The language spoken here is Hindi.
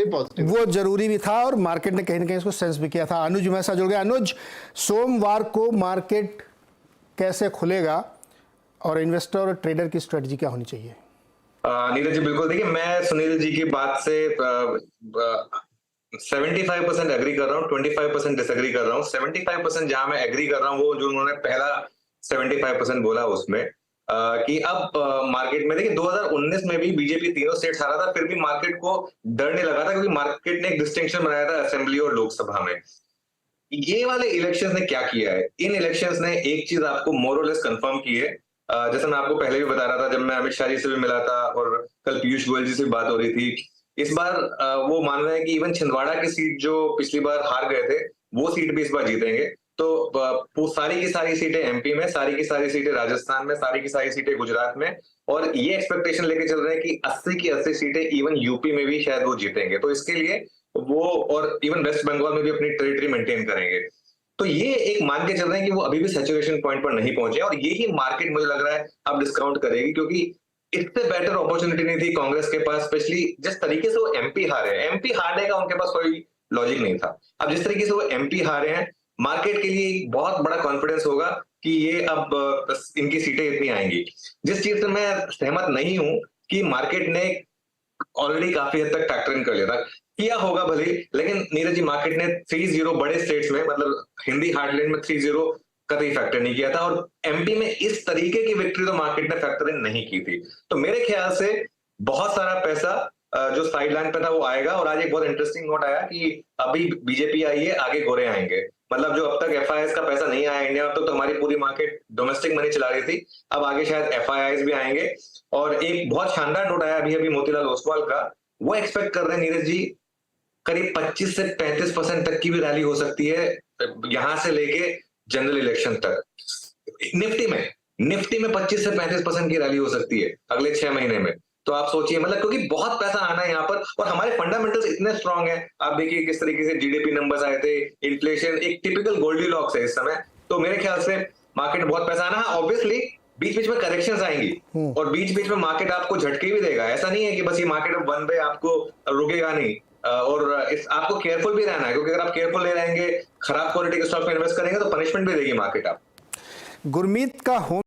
पॉजिटिव। वो जरूरी भी था और मार्केट ने कहीं ना कहीं इसको सेंस भी किया था। अनुज मेहसा जुड़ गया। अनुज, सोमवार को मार्केट कैसे खुलेगा और इन्वेस्टर और ट्रेडर की स्ट्रेटजी क्या होनी चाहिए? नीरज जी बिल्कुल, देखिए मैं सुनील जी की बात से 75% एग्री कर रहा हूँ, 25% डिसएग्री कर रहा हूँ। 75% जहां मैं एग्री कर रहा हूँ वो जो उन्होंने पहला 75% बोला उसमें कि अब मार्केट में देखिए 2019 में भी बीजेपी तीनों स्टेट्स हारा था, फिर भी मार्केट को डर नहीं लगा था क्योंकि मार्केट ने एक डिस्टिंक्शन बनाया था असेंबली और लोकसभा में। ये वाले इलेक्शंस ने क्या किया है, इन इलेक्शंस ने एक चीज आपको मोर और लेस कंफर्म की है। जैसे मैं आपको पहले भी बता रहा था, जब मैं अमित शाह जी से भी मिला था और कल पीयूष गोयल जी से बात हो रही थी, इस बार वो मान रहे हैं कि इवन छिंदवाड़ा की सीट जो पिछली बार हार गए थे वो सीट भी इस बार जीतेंगे। तो वो सारी की सारी सीटें एमपी में, सारी की सारी सीटें राजस्थान में, सारी की सारी सीटें गुजरात में, और ये एक्सपेक्टेशन लेके चल रहे हैं कि 80 की 80 सीटें इवन यूपी में भी शायद वो जीतेंगे। तो इसके लिए वो और इवन वेस्ट बंगाल में भी अपनी टेरिटरी मेंटेन करेंगे। तो ये एक मान के चल रहे हैं कि वो अभी भी सैचुरेशन पॉइंट पर नहीं पहुंचे, और यही मार्केट मुझे लग रहा है अब डिस्काउंट करेगी, क्योंकि इससे बेटर अपॉर्चुनिटी नहीं थी कांग्रेस के पास, स्पेशली जिस तरीके से वो एमपी हारे हैं। एमपी हारने का उनके पास कोई लॉजिक नहीं था। अब जिस तरीके से वो एमपी हारे हैं, मार्केट के लिए एक बहुत बड़ा कॉन्फिडेंस होगा कि ये अब इनकी सीटें इतनी आएंगी। जिस चीज से मैं सहमत नहीं हूं कि मार्केट ने ऑलरेडी काफी हद तक फैक्टर इन कर लिया था, किया होगा भले, लेकिन नीरज जी मार्केट ने 3-0 बड़े स्टेट्स में, मतलब हिंदी हार्टलैंड में 3-0 कतई फैक्टर नहीं किया था, और एमपी में इस तरीके की विक्ट्री तो मार्केट ने फैक्टर इन नहीं की थी। तो मेरे ख्याल से बहुत सारा पैसा जो साइड लाइन पे था वो आएगा। और आज एक बहुत इंटरेस्टिंग नोट आया कि अभी बीजेपी आई है, आगे गोरे आएंगे। मतलब जो अब तक एफआईआईस का पैसा नहीं आया इंडिया में, तो हमारी पूरी मार्केट डोमेस्टिक मनी चला रही थी, अब आगे शायद एफआईआईस भी आएंगे। और एक बहुत शानदार नोट आया अभी अभी मोतीलाल ओसवाल का, वो एक्सपेक्ट कर रहे हैं नीरज जी करीब 25 से 35% तक की भी रैली हो सकती है यहां से लेके जनरल इलेक्शन तक। निफ्टी में 25 से 35% की रैली हो सकती है अगले 6 महीने में। तो आप सोचिए, मतलब क्योंकि बहुत पैसा आना है यहाँ पर, और हमारे फंडामेंटल्स इतने स्ट्रांग हैं। आप देखिए किस तरीके से जीडीपी नंबर्स आए थे, इन्फ्लेशन एक टिपिकल गोल्डीलॉक्स है इस समय। तो मेरे ख्याल से मार्केट में बहुत पैसा आना है। ऑब्वियसली बीच बीच में करेक्शंस आएंगी और बीच बीच में मार्केट आपको झटके भी देगा। ऐसा नहीं है कि बस ये मार्केट वन वे आपको रुकेगा नहीं, और आपको केयरफुल भी रहना है, क्योंकि अगर आप केयरफुल नहीं रहेंगे, खराब क्वालिटी के स्टॉक में इन्वेस्ट करेंगे तो पनिशमेंट भी देगी मार्केट आप। गुरमीत का होम